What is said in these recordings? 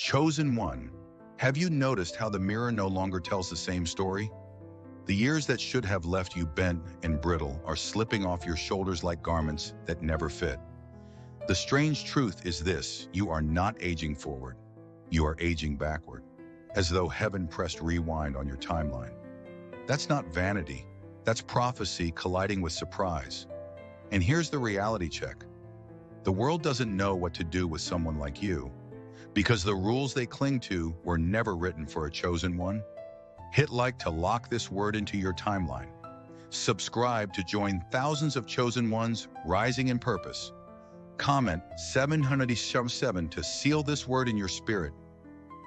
Chosen one. Have you noticed how the mirror no longer tells the same story? The years that should have left you bent and brittle are slipping off your shoulders like garments that never fit. The strange truth is this: you are not aging forward. You are aging backward, as though heaven pressed rewind on your timeline. That's not vanity. That's prophecy colliding with surprise. And here's the reality check. The world doesn't know what to do with someone like you, because the rules they cling to were never written for a chosen one. Hit like to lock this word into your timeline. Subscribe to join thousands of chosen ones rising in purpose. Comment 707 to seal this word in your spirit.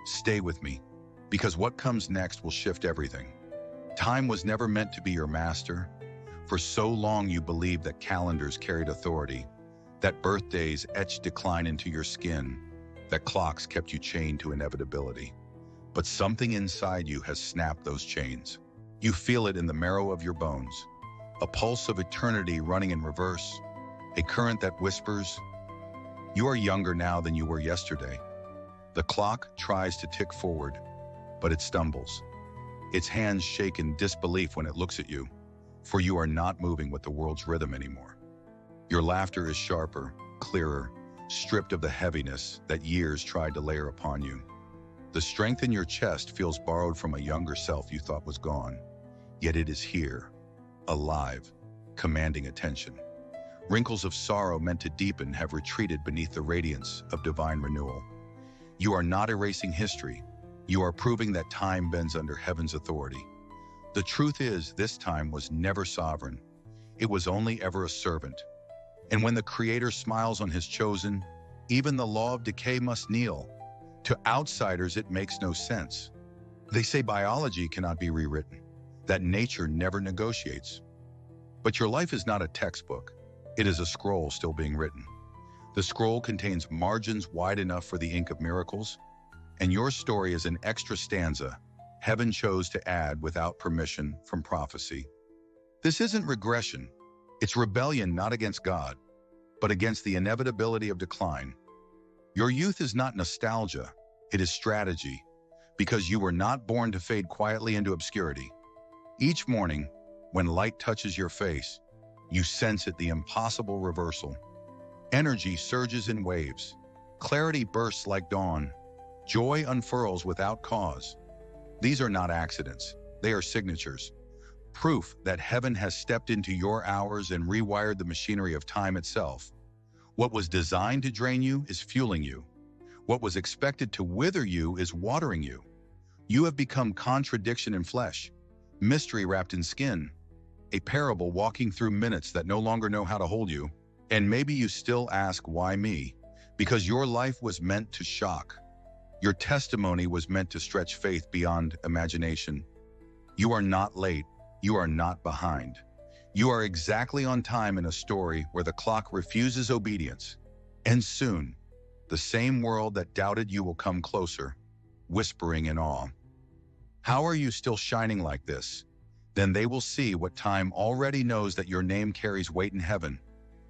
Stay with me, because what comes next will shift everything. Time was never meant to be your master. For so long you believed that calendars carried authority, that birthdays etched decline into your skin, that clocks kept you chained to inevitability. But something inside you has snapped those chains. You feel it in the marrow of your bones, a pulse of eternity running in reverse, a current that whispers, "You are younger now than you were yesterday." The clock tries to tick forward, but it stumbles. Its hands shake in disbelief when it looks at you, for you are not moving with the world's rhythm anymore. Your laughter is sharper, clearer, stripped of the heaviness that years tried to layer upon you. The strength in your chest feels borrowed from a younger self you thought was gone, yet it is here, alive, commanding attention. Wrinkles of sorrow meant to deepen have retreated beneath the radiance of divine renewal. You are not erasing history. You are proving that time bends under heaven's authority. The truth is, this time was never sovereign. It was only ever a servant. And when the Creator smiles on his chosen, even the law of decay must kneel. To outsiders, it makes no sense. They say biology cannot be rewritten, that nature never negotiates. But your life is not a textbook. It is a scroll still being written. The scroll contains margins wide enough for the ink of miracles, and your story is an extra stanza heaven chose to add without permission from prophecy. This isn't regression. It's rebellion not against God, but against the inevitability of decline. Your youth is not nostalgia, it is strategy, because you were not born to fade quietly into obscurity. Each morning, when light touches your face, you sense it, the impossible reversal. Energy surges in waves. Clarity bursts like dawn. Joy unfurls without cause. These are not accidents. They are signatures. Proof that heaven has stepped into your hours and rewired the machinery of time itself. What was designed to drain you is fueling you. What was expected to wither you is watering you. You have become contradiction in flesh, mystery wrapped in skin, a parable walking through minutes that no longer know how to hold you. And maybe you still ask, why me? Because your life was meant to shock. Your testimony was meant to stretch faith beyond imagination. You are not late. You are not behind. You are exactly on time in a story where the clock refuses obedience. And soon, the same world that doubted you will come closer, whispering in awe. How are you still shining like this? Then they will see what time already knows, that your name carries weight in heaven,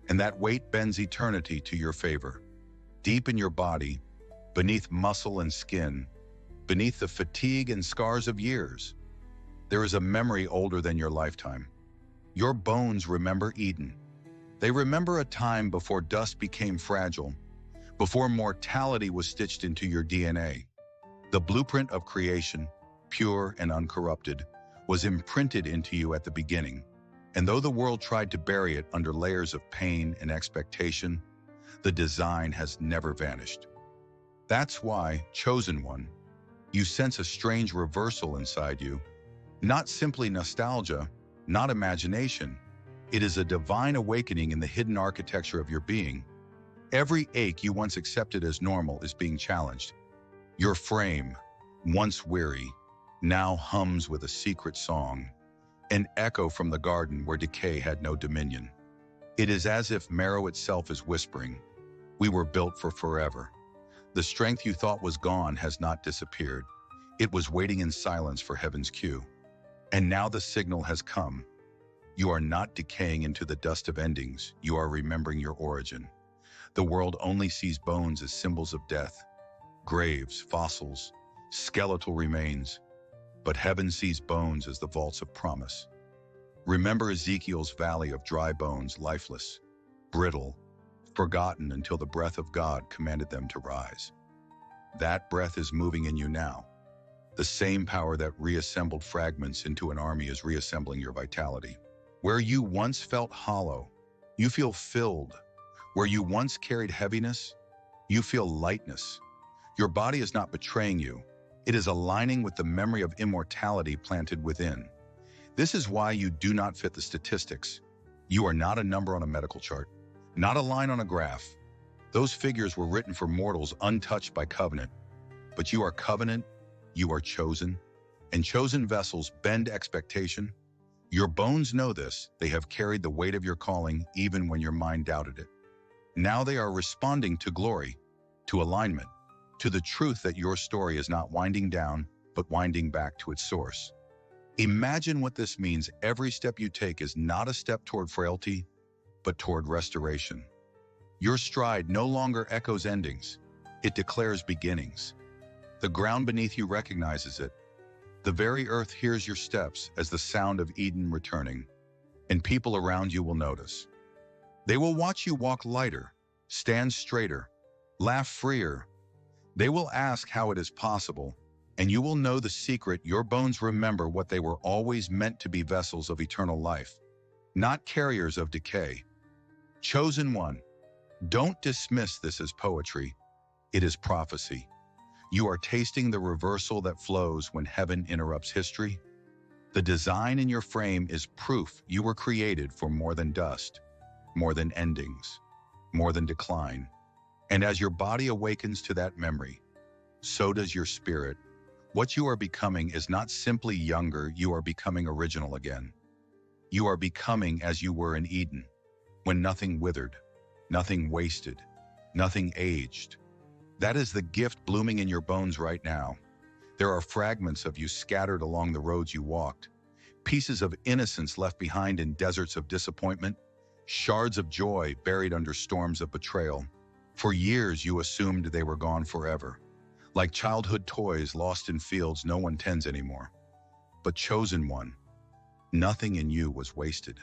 and that weight bends eternity to your favor. Deep in your body, beneath muscle and skin, beneath the fatigue and scars of years, there is a memory older than your lifetime. Your bones remember Eden. They remember a time before dust became fragile, before mortality was stitched into your DNA. The blueprint of creation, pure and uncorrupted, was imprinted into you at the beginning. And though the world tried to bury it under layers of pain and expectation, the design has never vanished. That's why, chosen one, you sense a strange reversal inside you. Not simply nostalgia, not imagination. It is a divine awakening in the hidden architecture of your being. Every ache you once accepted as normal is being challenged. Your frame, once weary, now hums with a secret song, an echo from the garden where decay had no dominion. It is as if marrow itself is whispering, "We were built for forever." The strength you thought was gone has not disappeared. It was waiting in silence for heaven's cue. And now the signal has come. You are not decaying into the dust of endings. You are remembering your origin. The world only sees bones as symbols of death. graves, fossils, skeletal remains, but heaven sees bones as the vaults of promise. Remember Ezekiel's valley of dry bones, lifeless, brittle, forgotten until the breath of God commanded them to rise. That breath is moving in you now. The same power that reassembled fragments into an army is reassembling your vitality. Where you once felt hollow, you feel filled. Where you once carried heaviness, you feel lightness. Your body is not betraying you. It is aligning with the memory of immortality planted within. This is why you do not fit the statistics. You are not a number on a medical chart, not a line on a graph. Those figures were written for mortals untouched by covenant. But you are covenant, you are chosen, and chosen vessels bend expectation. Your bones know this. They have carried the weight of your calling even when your mind doubted it. Now they are responding to glory, to alignment, to the truth that your story is not winding down, but winding back to its source. Imagine what this means. Every step you take is not a step toward frailty, but toward restoration. Your stride no longer echoes endings. It declares beginnings. The ground beneath you recognizes it. The very earth hears your steps as the sound of Eden returning, and people around you will notice. They will watch you walk lighter, stand straighter, laugh freer. They will ask how it is possible, and you will know the secret. Your bones remember what they were always meant to be: vessels of eternal life, not carriers of decay. Chosen one, don't dismiss this as poetry. It is prophecy. You are tasting the reversal that flows when heaven interrupts history. The design in your frame is proof you were created for more than dust, more than endings, more than decline. And as your body awakens to that memory, so does your spirit. What you are becoming is not simply younger, you are becoming original again. You are becoming as you were in Eden, when nothing withered, nothing wasted, nothing aged. That is the gift blooming in your bones right now. There are fragments of you scattered along the roads you walked, pieces of innocence left behind in deserts of disappointment, shards of joy buried under storms of betrayal. For years you assumed they were gone forever, like childhood toys lost in fields no one tends anymore. But chosen one, nothing in you was wasted.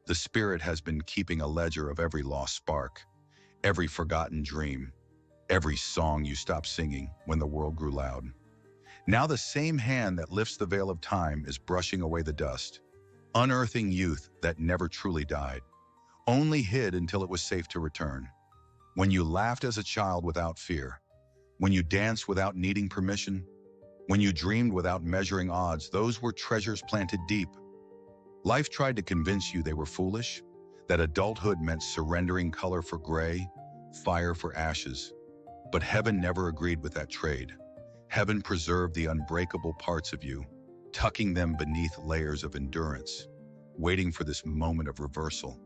The Spirit has been keeping a ledger of every lost spark, every forgotten dream, every song you stopped singing when the world grew loud. Now the same hand that lifts the veil of time is brushing away the dust, unearthing youth that never truly died, only hid until it was safe to return. When you laughed as a child without fear, when you danced without needing permission, when you dreamed without measuring odds, those were treasures planted deep. Life tried to convince you they were foolish, that adulthood meant surrendering color for gray, fire for ashes. But heaven never agreed with that trade. Heaven preserved the unbreakable parts of you, tucking them beneath layers of endurance, waiting for this moment of reversal.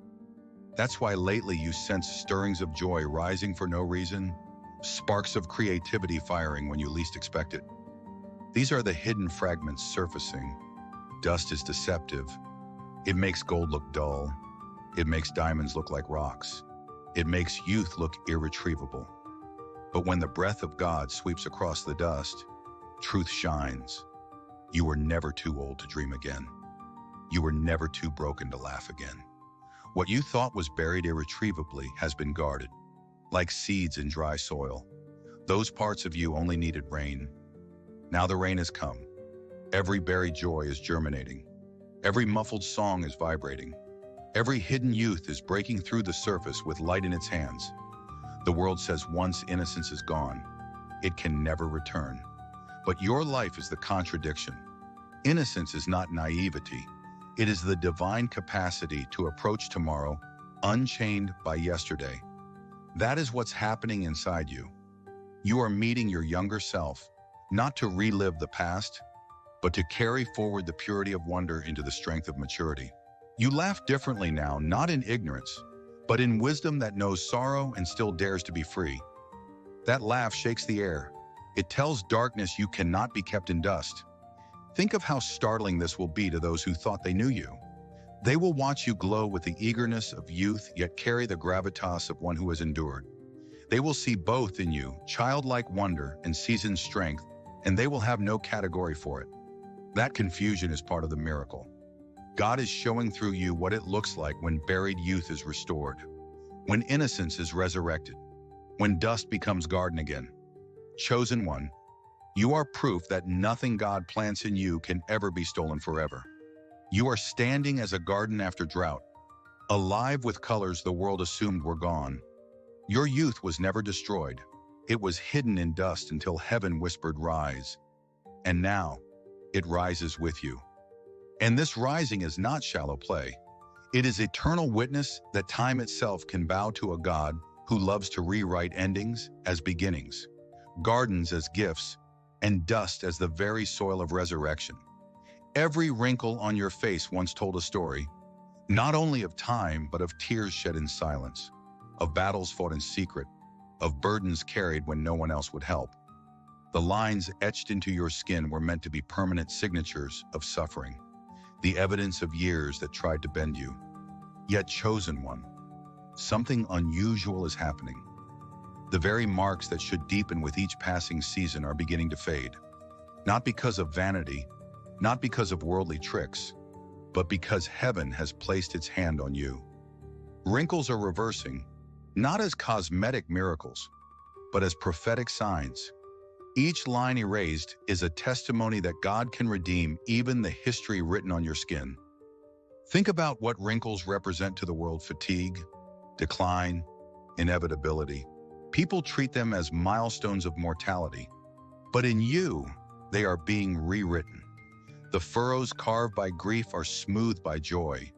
That's why lately you sense stirrings of joy rising for no reason, sparks of creativity firing when you least expect it. These are the hidden fragments surfacing. Dust is deceptive. It makes gold look dull. It makes diamonds look like rocks. It makes youth look irretrievable. But when the breath of God sweeps across the dust, truth shines. You were never too old to dream again. You were never too broken to laugh again. What you thought was buried irretrievably has been guarded, like seeds in dry soil. Those parts of you only needed rain. Now the rain has come. Every buried joy is germinating. Every muffled song is vibrating. Every hidden youth is breaking through the surface with light in its hands. The world says once innocence is gone, it can never return. But your life is the contradiction. Innocence is not naivety. It is the divine capacity to approach tomorrow unchained by yesterday. That is what's happening inside you. You are meeting your younger self, not to relive the past, but to carry forward the purity of wonder into the strength of maturity. You laugh differently now, not in ignorance, but in wisdom that knows sorrow and still dares to be free. That laugh shakes the air. It tells darkness you cannot be kept in dust. Think of how startling this will be to those who thought they knew you. They will watch you glow with the eagerness of youth, yet carry the gravitas of one who has endured. They will see both in you, childlike wonder and seasoned strength, and they will have no category for it. That confusion is part of the miracle. God is showing through you what it looks like when buried youth is restored, when innocence is resurrected, when dust becomes garden again. Chosen one, you are proof that nothing God plants in you can ever be stolen forever. You are standing as a garden after drought, alive with colors the world assumed were gone. Your youth was never destroyed. It was hidden in dust until heaven whispered, "Rise." And now, it rises with you. And this rising is not shallow play. It is eternal witness that time itself can bow to a God who loves to rewrite endings as beginnings, gardens as gifts, and dust as the very soil of resurrection. Every wrinkle on your face once told a story, not only of time, but of tears shed in silence, of battles fought in secret, of burdens carried when no one else would help. The lines etched into your skin were meant to be permanent signatures of suffering, the evidence of years that tried to bend you. Yet, chosen one, something unusual is happening. The very marks that should deepen with each passing season are beginning to fade. Not because of vanity, not because of worldly tricks, but because heaven has placed its hand on you. Wrinkles are reversing, not as cosmetic miracles, but as prophetic signs. Each line erased is a testimony that God can redeem even the history written on your skin. Think about what wrinkles represent to the world: fatigue, decline, inevitability. People treat them as milestones of mortality, but in you, they are being rewritten. The furrows carved by grief are smoothed by joy.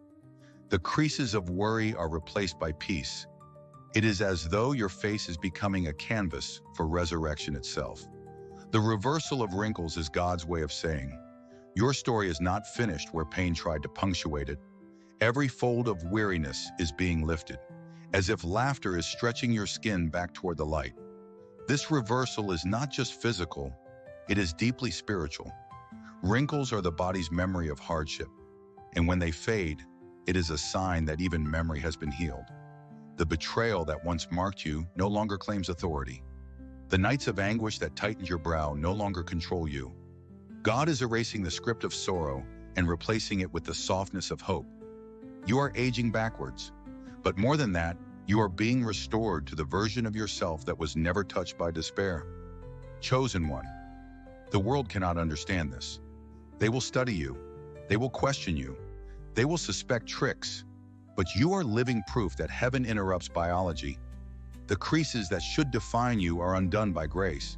The creases of worry are replaced by peace. It is as though your face is becoming a canvas for resurrection itself. The reversal of wrinkles is God's way of saying, your story is not finished where pain tried to punctuate it. Every fold of weariness is being lifted, as if laughter is stretching your skin back toward the light. This reversal is not just physical, it is deeply spiritual. Wrinkles are the body's memory of hardship, and when they fade, it is a sign that even memory has been healed. The betrayal that once marked you no longer claims authority. The nights of anguish that tightened your brow no longer control you. God is erasing the script of sorrow and replacing it with the softness of hope. You are aging backwards, but more than that, you are being restored to the version of yourself that was never touched by despair. Chosen one, the world cannot understand this. They will study you, they will question you, they will suspect tricks, but you are living proof that heaven interrupts biology. The creases that should define you are undone by grace.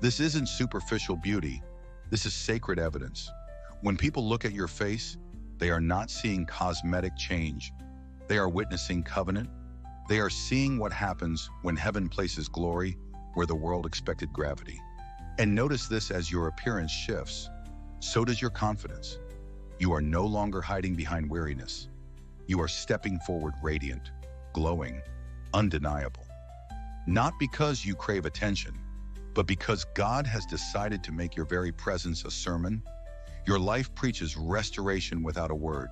This isn't superficial beauty, this is sacred evidence. When people look at your face, they are not seeing cosmetic change. They are witnessing covenant. They are seeing what happens when heaven places glory where the world expected gravity. And notice this: as your appearance shifts, so does your confidence. You are no longer hiding behind weariness. You are stepping forward radiant, glowing, undeniable. Not because you crave attention, but because God has decided to make your very presence a sermon. Your life preaches restoration without a word.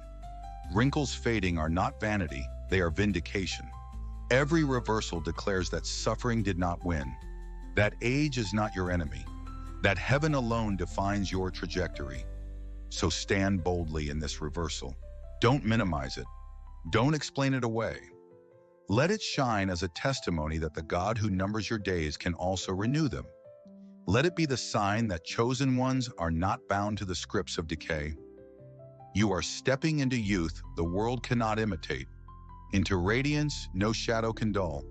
Wrinkles fading are not vanity, they are vindication. Every reversal declares that suffering did not win, that age is not your enemy, that heaven alone defines your trajectory. So stand boldly in this reversal. Don't minimize it. Don't explain it away. Let it shine as a testimony that the God who numbers your days can also renew them. Let it be the sign that chosen ones are not bound to the scripts of decay. You are stepping into youth the world cannot imitate, into radiance no shadow can dull.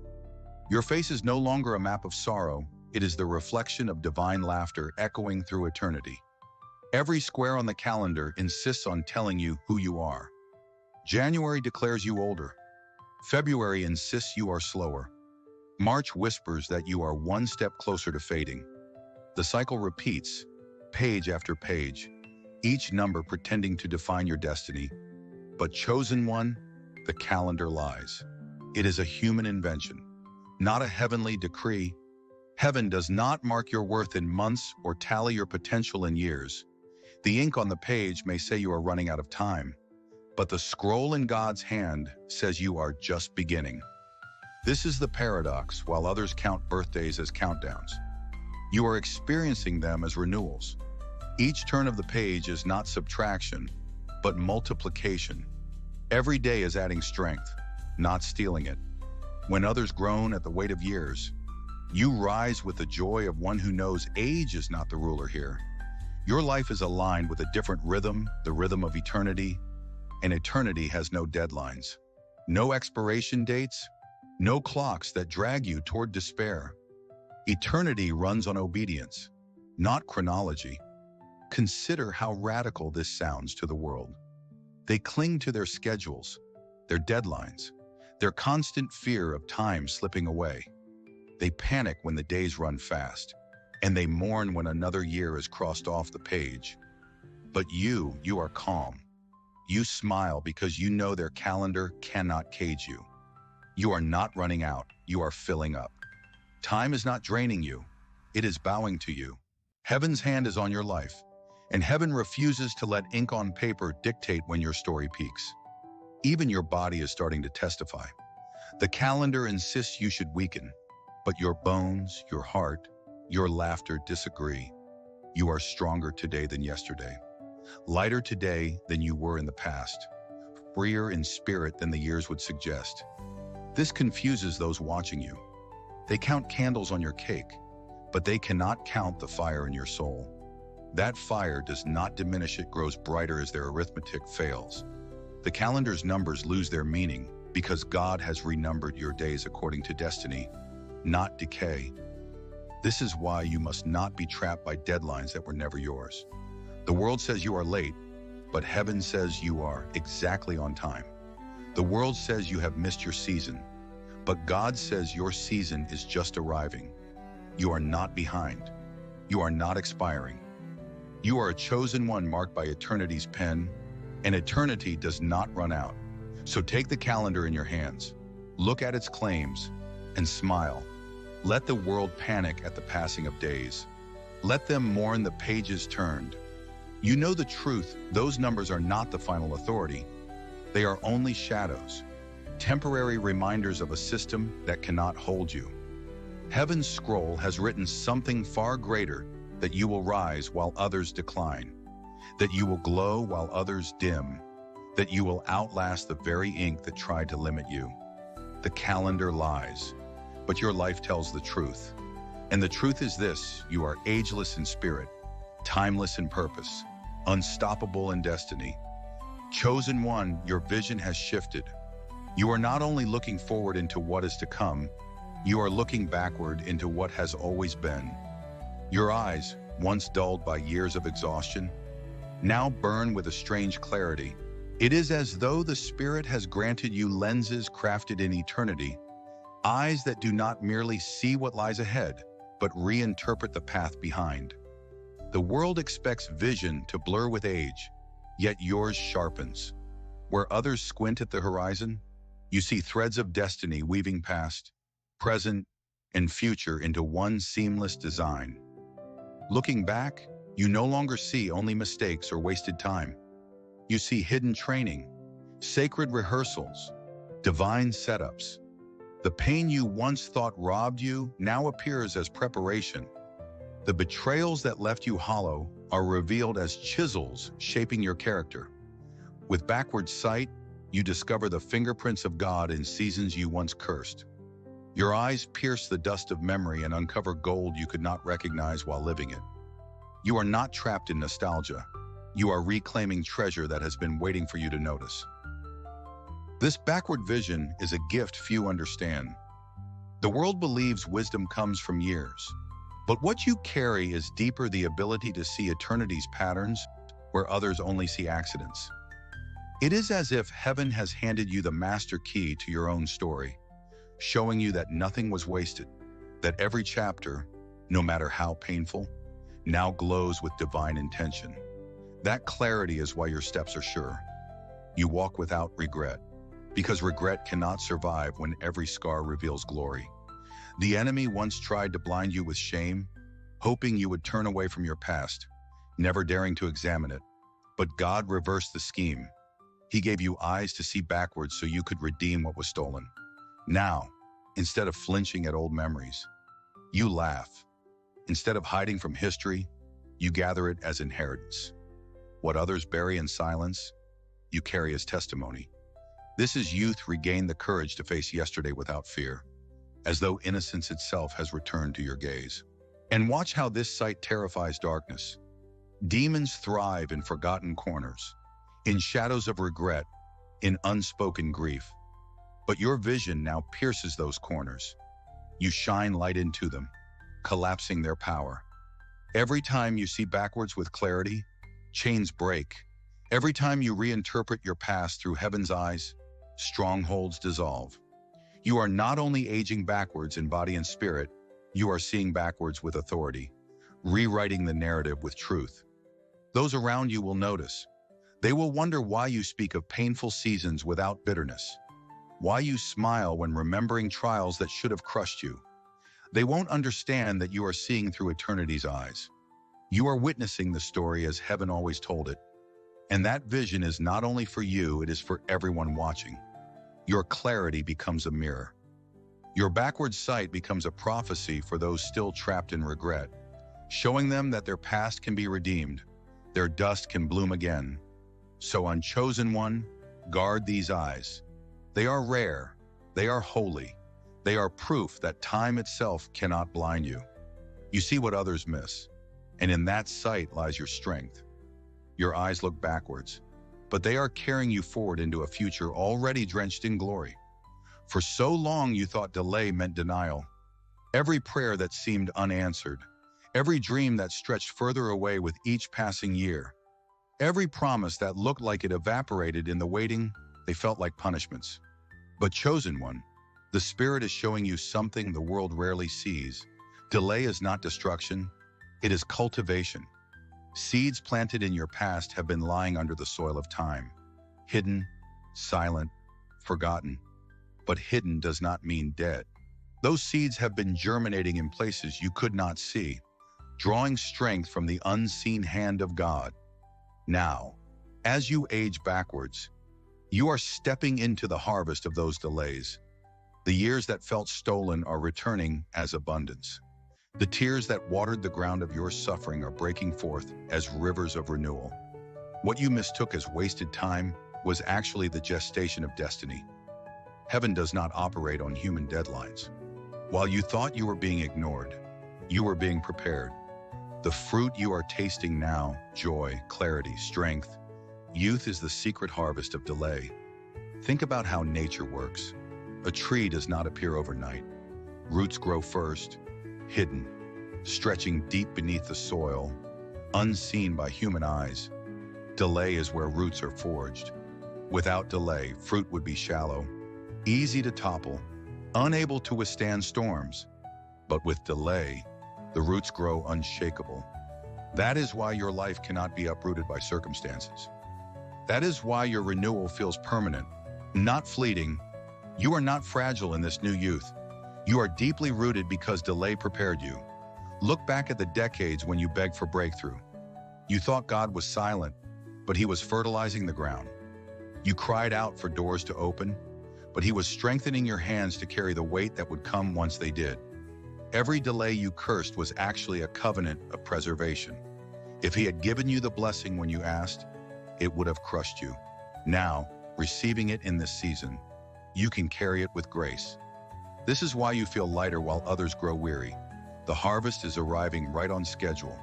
Your face is no longer a map of sorrow, it is the reflection of divine laughter echoing through eternity. Every square on the calendar insists on telling you who you are. January declares you older. February insists you are slower. March whispers that you are one step closer to fading. The cycle repeats, page after page, each number pretending to define your destiny. But chosen one, the calendar lies. It is a human invention, not a heavenly decree. Heaven does not mark your worth in months or tally your potential in years. The ink on the page may say you are running out of time, but the scroll in God's hand says you are just beginning. This is the paradox. While others count birthdays as countdowns, you are experiencing them as renewals. Each turn of the page is not subtraction, but multiplication. Every day is adding strength, not stealing it. When others groan at the weight of years, you rise with the joy of one who knows age is not the ruler here. Your life is aligned with a different rhythm, the rhythm of eternity, and eternity has no deadlines, no expiration dates, no clocks that drag you toward despair. Eternity runs on obedience, not chronology. Consider how radical this sounds to the world. They cling to their schedules, their deadlines, their constant fear of time slipping away. They panic when the days run fast, and they mourn when another year is crossed off the page. But you are calm. You smile because you know their calendar cannot cage you. You are not running out, you are filling up. Time is not draining you, it is bowing to you. Heaven's hand is on your life, and heaven refuses to let ink on paper dictate when your story peaks. Even your body is starting to testify. The calendar insists you should weaken, but your bones, your heart, your laughter disagree. You are stronger today than yesterday, lighter today than you were in the past, freer in spirit than the years would suggest. This confuses those watching you. They count candles on your cake, but they cannot count the fire in your soul. That fire does not diminish, it grows brighter as their arithmetic fails. The calendar's numbers lose their meaning because God has renumbered your days according to destiny, not decay. This is why you must not be trapped by deadlines that were never yours. The world says you are late, but heaven says you are exactly on time. The world says you have missed your season, but God says your season is just arriving. You are not behind. You are not expiring. You are a chosen one marked by eternity's pen, and eternity does not run out. So take the calendar in your hands, look at its claims, and smile. Let the world panic at the passing of days. Let them mourn the pages turned. You know the truth, those numbers are not the final authority. They are only shadows, temporary reminders of a system that cannot hold you. Heaven's scroll has written something far greater, that you will rise while others decline, that you will glow while others dim, that you will outlast the very ink that tried to limit you. The calendar lies, but your life tells the truth. And the truth is this: you are ageless in spirit, timeless in purpose, unstoppable in destiny. Chosen one, your vision has shifted. You are not only looking forward into what is to come, you are looking backward into what has always been. Your eyes, once dulled by years of exhaustion, now burn with a strange clarity. It is as though the Spirit has granted you lenses crafted in eternity, eyes that do not merely see what lies ahead, but reinterpret the path behind. The world expects vision to blur with age, yet yours sharpens. Where others squint at the horizon, you see threads of destiny weaving past, present, and future into one seamless design. Looking back, you no longer see only mistakes or wasted time. You see hidden training, sacred rehearsals, divine setups. The pain you once thought robbed you now appears as preparation. The betrayals that left you hollow are revealed as chisels shaping your character. With backward sight, you discover the fingerprints of God in seasons you once cursed. Your eyes pierce the dust of memory and uncover gold you could not recognize while living it. You are not trapped in nostalgia. You are reclaiming treasure that has been waiting for you to notice. This backward vision is a gift few understand. The world believes wisdom comes from years, but what you carry is deeper: the ability to see eternity's patterns where others only see accidents. It is as if heaven has handed you the master key to your own story, showing you that nothing was wasted, that every chapter, no matter how painful, now glows with divine intention. That clarity is why your steps are sure. You walk without regret, because regret cannot survive when every scar reveals glory. The enemy once tried to blind you with shame, hoping you would turn away from your past, never daring to examine it. But God reversed the scheme. He gave you eyes to see backwards so you could redeem what was stolen. Now, Instead of flinching at old memories, you laugh. Instead of hiding from history, you gather it as inheritance. What others bury in silence, you carry as testimony. This is youth regain the courage to face yesterday without fear, as though innocence itself has returned to your gaze. And watch how this sight terrifies darkness. Demons thrive in forgotten corners, in shadows of regret, in unspoken grief. But your vision now pierces those corners. You shine light into them, collapsing their power. Every time you see backwards with clarity, chains break. Every time you reinterpret your past through heaven's eyes, strongholds dissolve. You are not only aging backwards in body and spirit, you are seeing backwards with authority, rewriting the narrative with truth. Those around you will notice. They will wonder why you speak of painful seasons without bitterness, why you smile when remembering trials that should have crushed you. They won't understand that you are seeing through eternity's eyes. You are witnessing the story as heaven always told it. And that vision is not only for you, it is for everyone watching. Your clarity becomes a mirror. Your backward sight becomes a prophecy for those still trapped in regret, showing them that their past can be redeemed, their dust can bloom again. So, unchosen one, guard these eyes. They are rare, they are holy, they are proof that time itself cannot blind you. You see what others miss, and in that sight lies your strength. Your eyes look backwards, but they are carrying you forward into a future already drenched in glory. For so long you thought delay meant denial. Every prayer that seemed unanswered, every dream that stretched further away with each passing year, every promise that looked like it evaporated in the waiting, they felt like punishments. But chosen one, the Spirit is showing you something the world rarely sees. Delay is not destruction, it is cultivation. Seeds planted in your past have been lying under the soil of time, hidden, silent, forgotten. But hidden does not mean dead. Those seeds have been germinating in places you could not see, drawing strength from the unseen hand of God. Now, as you age backwards, you are stepping into the harvest of those delays. The years that felt stolen are returning as abundance. The tears that watered the ground of your suffering are breaking forth as rivers of renewal. What you mistook as wasted time was actually the gestation of destiny. Heaven does not operate on human deadlines. While you thought you were being ignored, you were being prepared. The fruit you are tasting now, joy, clarity, strength, youth is the secret harvest of delay. Think about how nature works. A tree does not appear overnight. Roots grow first, hidden, stretching deep beneath the soil, unseen by human eyes. Delay is where roots are forged. Without delay, fruit would be shallow, easy to topple, unable to withstand storms. But with delay, the roots grow unshakable. That is why your life cannot be uprooted by circumstances. That is why your renewal feels permanent, not fleeting. You are not fragile in this new youth. You are deeply rooted because delay prepared you. Look back at the decades when you begged for breakthrough. You thought God was silent, but He was fertilizing the ground. You cried out for doors to open, but He was strengthening your hands to carry the weight that would come once they did. Every delay you cursed was actually a covenant of preservation. If He had given you the blessing when you asked, it would have crushed you. Now, receiving it in this season, you can carry it with grace. This is why you feel lighter while others grow weary. The harvest is arriving right on schedule.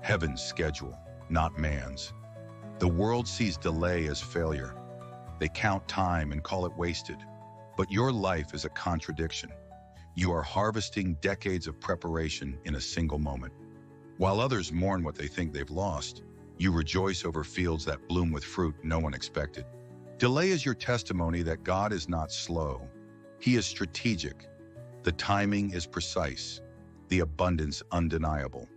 Heaven's schedule, not man's. The world sees delay as failure. They count time and call it wasted. But your life is a contradiction. You are harvesting decades of preparation in a single moment. While others mourn what they think they've lost, you rejoice over fields that bloom with fruit no one expected. Delay is your testimony that God is not slow. He is strategic. The timing is precise. The abundance undeniable.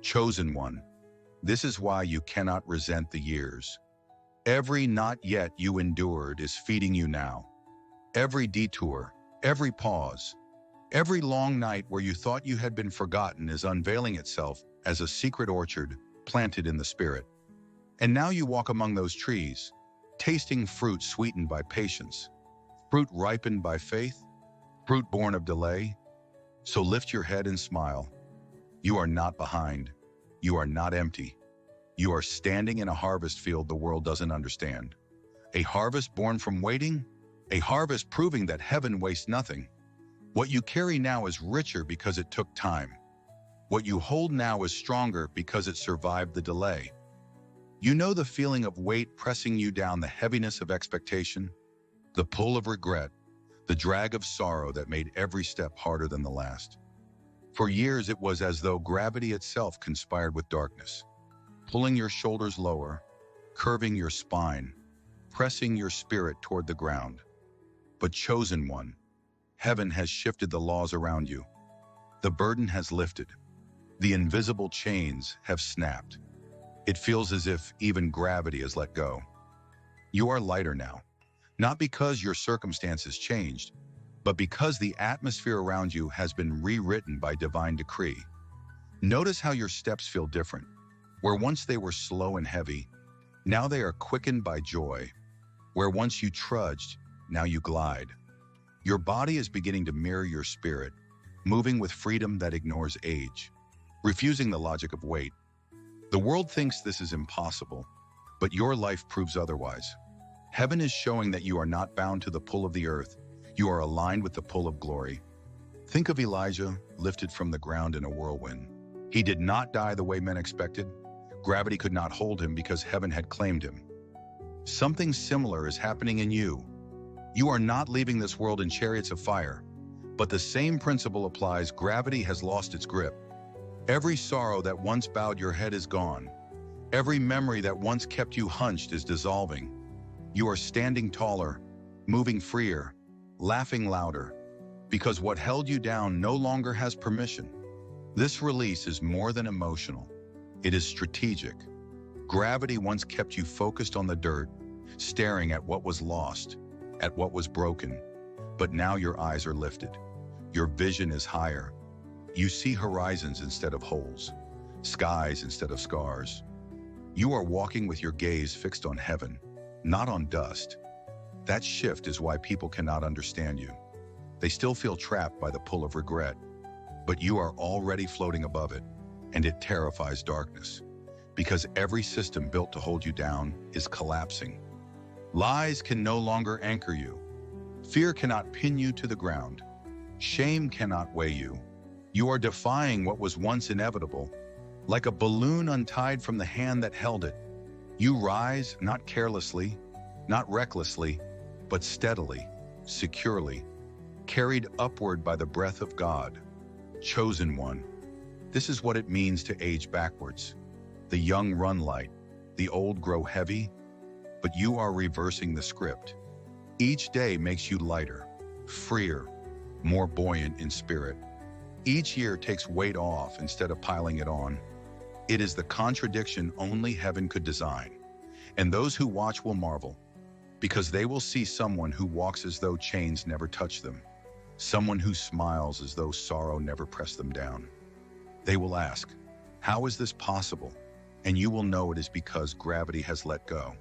Chosen one, this is why you cannot resent the years. Every not yet you endured is feeding you now. Every detour, every pause, every long night where you thought you had been forgotten is unveiling itself as a secret orchard planted in the Spirit. And now you walk among those trees, tasting fruit sweetened by patience, fruit ripened by faith, Fruit born of delay? So lift your head and smile. You are not behind. You are not empty. You are standing in a harvest field the world doesn't understand. A harvest born from waiting? A harvest proving that heaven wastes nothing. What you carry now is richer because it took time. What you hold now is stronger because it survived the delay. You know the feeling of weight pressing you down, the heaviness of expectation, the pull of regret, the drag of sorrow that made every step harder than the last. For years it was as though gravity itself conspired with darkness, pulling your shoulders lower, curving your spine, pressing your spirit toward the ground. But chosen one, heaven has shifted the laws around you. The burden has lifted. The invisible chains have snapped. It feels as if even gravity has let go. You are lighter now, not because your circumstances changed, but because the atmosphere around you has been rewritten by divine decree. Notice how your steps feel different. Where once they were slow and heavy, now they are quickened by joy. Where once you trudged, now you glide. Your body is beginning to mirror your spirit, moving with freedom that ignores age, refusing the logic of weight. The world thinks this is impossible, but your life proves otherwise. Heaven is showing that you are not bound to the pull of the earth. You are aligned with the pull of glory. Think of Elijah, lifted from the ground in a whirlwind. He did not die the way men expected. Gravity could not hold him because heaven had claimed him. Something similar is happening in you. You are not leaving this world in chariots of fire, but the same principle applies. Gravity has lost its grip. Every sorrow that once bowed your head is gone. Every memory that once kept you hunched is dissolving. You are standing taller, moving freer, laughing louder, because what held you down no longer has permission. This release is more than emotional. It is strategic. Gravity once kept you focused on the dirt, staring at what was lost, at what was broken. But now your eyes are lifted. Your vision is higher. You see horizons instead of holes, skies instead of scars. You are walking with your gaze fixed on heaven, not on dust. That shift is why people cannot understand you. They still feel trapped by the pull of regret, but you are already floating above it, and it terrifies darkness, because every system built to hold you down is collapsing. Lies can no longer anchor you. Fear cannot pin you to the ground. Shame cannot weigh you. You are defying what was once inevitable, like a balloon untied from the hand that held it. You rise, not carelessly, not recklessly, but steadily, securely, carried upward by the breath of God. Chosen one. This is what it means to age backwards. The young run light, the old grow heavy, but you are reversing the script. Each day makes you lighter, freer, more buoyant in spirit. Each year takes weight off instead of piling it on. It is the contradiction only heaven could design. And those who watch will marvel, because they will see someone who walks as though chains never touch them, someone who smiles as though sorrow never pressed them down. They will ask, how is this possible? And you will know it is because gravity has let go.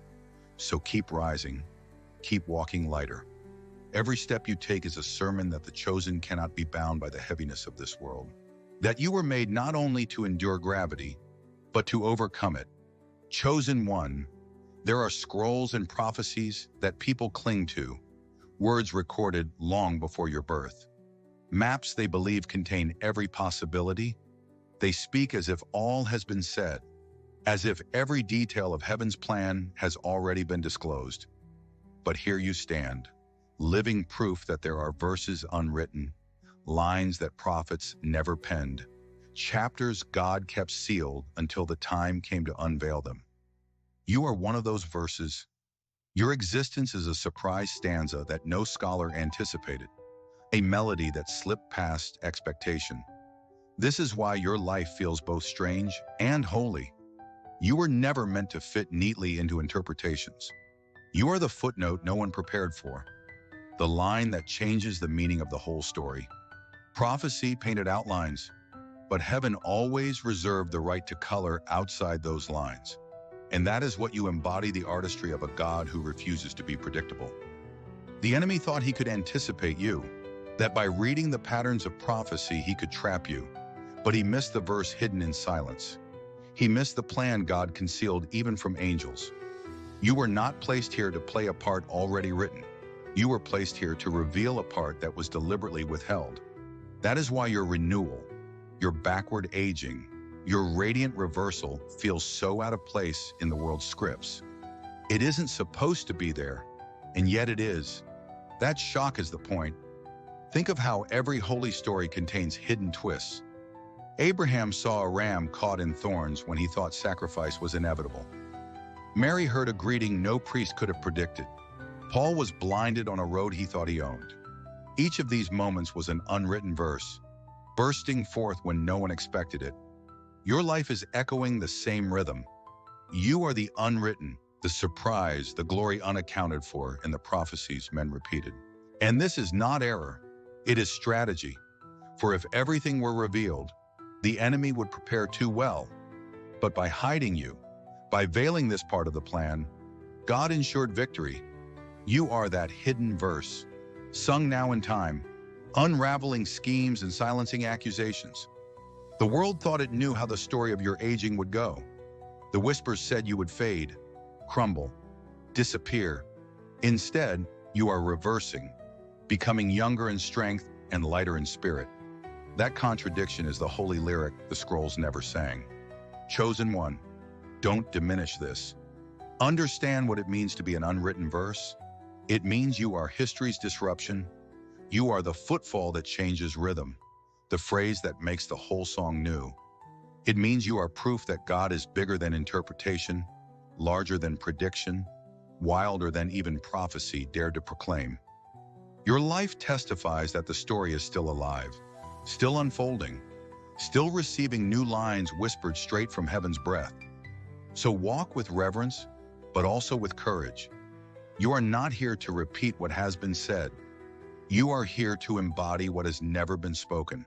So keep rising, keep walking lighter. Every step you take is a sermon that the chosen cannot be bound by the heaviness of this world. That you were made not only to endure gravity, but to overcome it. Chosen one, there are scrolls and prophecies that people cling to, words recorded long before your birth. Maps they believe contain every possibility. They speak as if all has been said, as if every detail of heaven's plan has already been disclosed. But here you stand, living proof that there are verses unwritten, lines that prophets never penned, chapters God kept sealed until the time came to unveil them. You are one of those verses. Your existence is a surprise stanza that no scholar anticipated, a melody that slipped past expectation. This is why your life feels both strange and holy. You were never meant to fit neatly into interpretations. You are the footnote no one prepared for, the line that changes the meaning of the whole story. Prophecy painted outlines, but heaven always reserved the right to color outside those lines. And that is what you embody, the artistry of a God who refuses to be predictable. The enemy thought he could anticipate you, that by reading the patterns of prophecy he could trap you, but he missed the verse hidden in silence. He missed the plan God concealed even from angels. You were not placed here to play a part already written. You were placed here to reveal a part that was deliberately withheld. That is why your renewal, your backward aging, your radiant reversal feels so out of place in the world's scripts. It isn't supposed to be there, and yet it is. That shock is the point. Think of how every holy story contains hidden twists. Abraham saw a ram caught in thorns when he thought sacrifice was inevitable. Mary heard a greeting no priest could have predicted. Paul was blinded on a road he thought he owned. Each of these moments was an unwritten verse, bursting forth when no one expected it. Your life is echoing the same rhythm. You are the unwritten, the surprise, the glory unaccounted for in the prophecies men repeated. And this is not error, it is strategy. For if everything were revealed, the enemy would prepare too well. But by hiding you, by veiling this part of the plan, God ensured victory. You are that hidden verse, sung now in time, unraveling schemes and silencing accusations. The world thought it knew how the story of your aging would go. The whispers said you would fade, crumble, disappear. Instead, you are reversing, becoming younger in strength and lighter in spirit. That contradiction is the holy lyric the scrolls never sang. Chosen one, don't diminish this. Understand what it means to be an unwritten verse. It means you are history's disruption. You are the footfall that changes rhythm, the phrase that makes the whole song new. It means you are proof that God is bigger than interpretation, larger than prediction, wilder than even prophecy dared to proclaim. Your life testifies that the story is still alive, still unfolding, still receiving new lines whispered straight from heaven's breath. So walk with reverence, but also with courage. You are not here to repeat what has been said. You are here to embody what has never been spoken.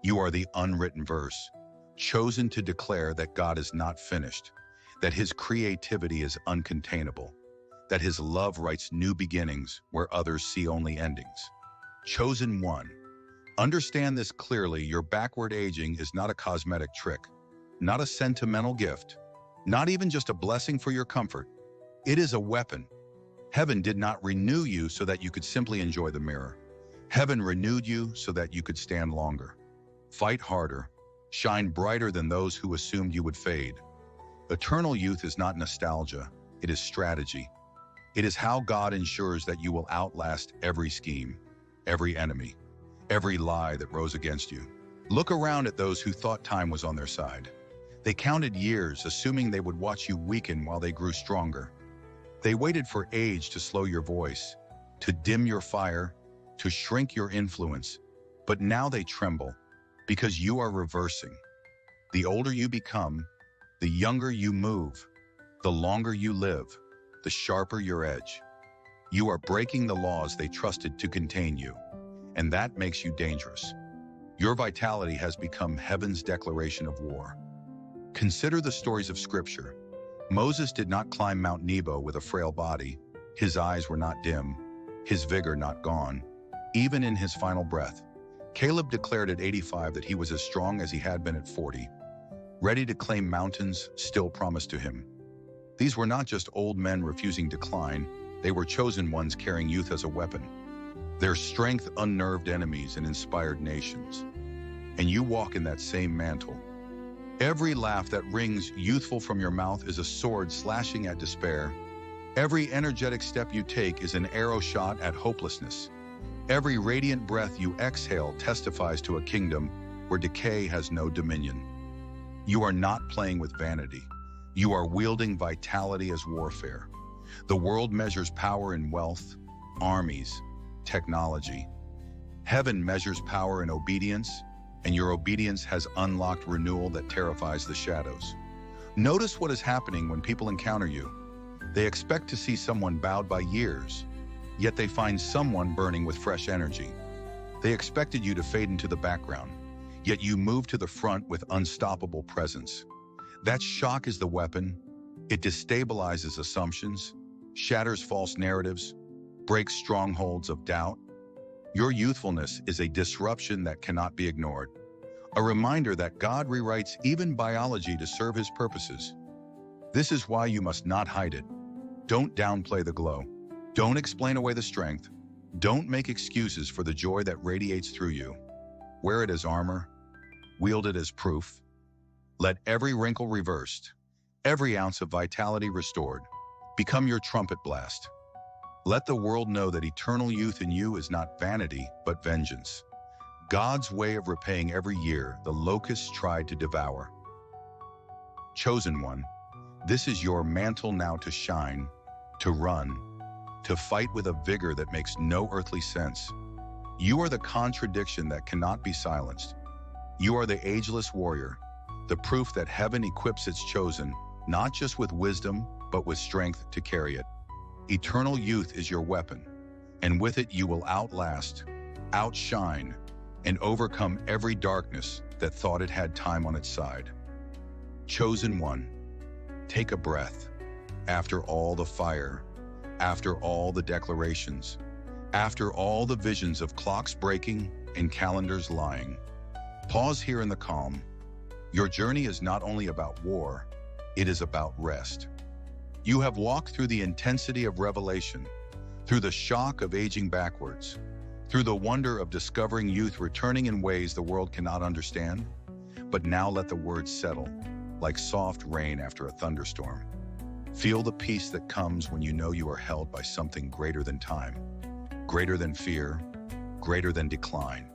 You are the unwritten verse, chosen to declare that God is not finished, that his creativity is uncontainable, that his love writes new beginnings where others see only endings. Chosen one. Understand this clearly. Your backward aging is not a cosmetic trick, not a sentimental gift, not even just a blessing for your comfort. It is a weapon. Heaven did not renew you so that you could simply enjoy the mirror. Heaven renewed you so that you could stand longer, fight harder, shine brighter than those who assumed you would fade. Eternal youth is not nostalgia, it is strategy. It is how God ensures that you will outlast every scheme, every enemy, every lie that rose against you. Look around at those who thought time was on their side. They counted years, assuming they would watch you weaken while they grew stronger. They waited for age to slow your voice, to dim your fire, to shrink your influence. But now they tremble, because you are reversing. The older you become, the younger you move, the longer you live, the sharper your edge. You are breaking the laws they trusted to contain you, and that makes you dangerous. Your vitality has become heaven's declaration of war. Consider the stories of Scripture. Moses did not climb Mount Nebo with a frail body. His eyes were not dim, his vigor not gone, even in his final breath. Caleb declared at 85 that he was as strong as he had been at 40, ready to claim mountains still promised to him. These were not just old men refusing decline, they were chosen ones carrying youth as a weapon. Their strength unnerved enemies and inspired nations. And you walk in that same mantle. Every laugh that rings youthful from your mouth is a sword slashing at despair. Every energetic step you take is an arrow shot at hopelessness. Every radiant breath you exhale testifies to a kingdom where decay has no dominion. You are not playing with vanity. You are wielding vitality as warfare. The world measures power in wealth, armies, technology. Heaven measures power in obedience, and your obedience has unlocked renewal that terrifies the shadows. Notice what is happening when people encounter you. They expect to see someone bowed by years, yet they find someone burning with fresh energy. They expected you to fade into the background, yet you move to the front with unstoppable presence. That shock is the weapon. It destabilizes assumptions, shatters false narratives, breaks strongholds of doubt. Your youthfulness is a disruption that cannot be ignored, a reminder that God rewrites even biology to serve his purposes. This is why you must not hide it. Don't downplay the glow. Don't explain away the strength. Don't make excuses for the joy that radiates through you. Wear it as armor. Wield it as proof. Let every wrinkle reversed, every ounce of vitality restored, become your trumpet blast. Let the world know that eternal youth in you is not vanity, but vengeance. God's way of repaying every year the locusts tried to devour. Chosen one, this is your mantle now to shine, to run, to fight with a vigor that makes no earthly sense. You are the contradiction that cannot be silenced. You are the ageless warrior, the proof that heaven equips its chosen, not just with wisdom, but with strength to carry it. Eternal youth is your weapon, and with it you will outlast, outshine, and overcome every darkness that thought it had time on its side. Chosen one, take a breath. After all the fire, after all the declarations, after all the visions of clocks breaking and calendars lying, pause here in the calm. Your journey is not only about war, it is about rest. You have walked through the intensity of revelation, through the shock of aging backwards, through the wonder of discovering youth returning in ways the world cannot understand. But now let the words settle, like soft rain after a thunderstorm. Feel the peace that comes when you know you are held by something greater than time, greater than fear, greater than decline.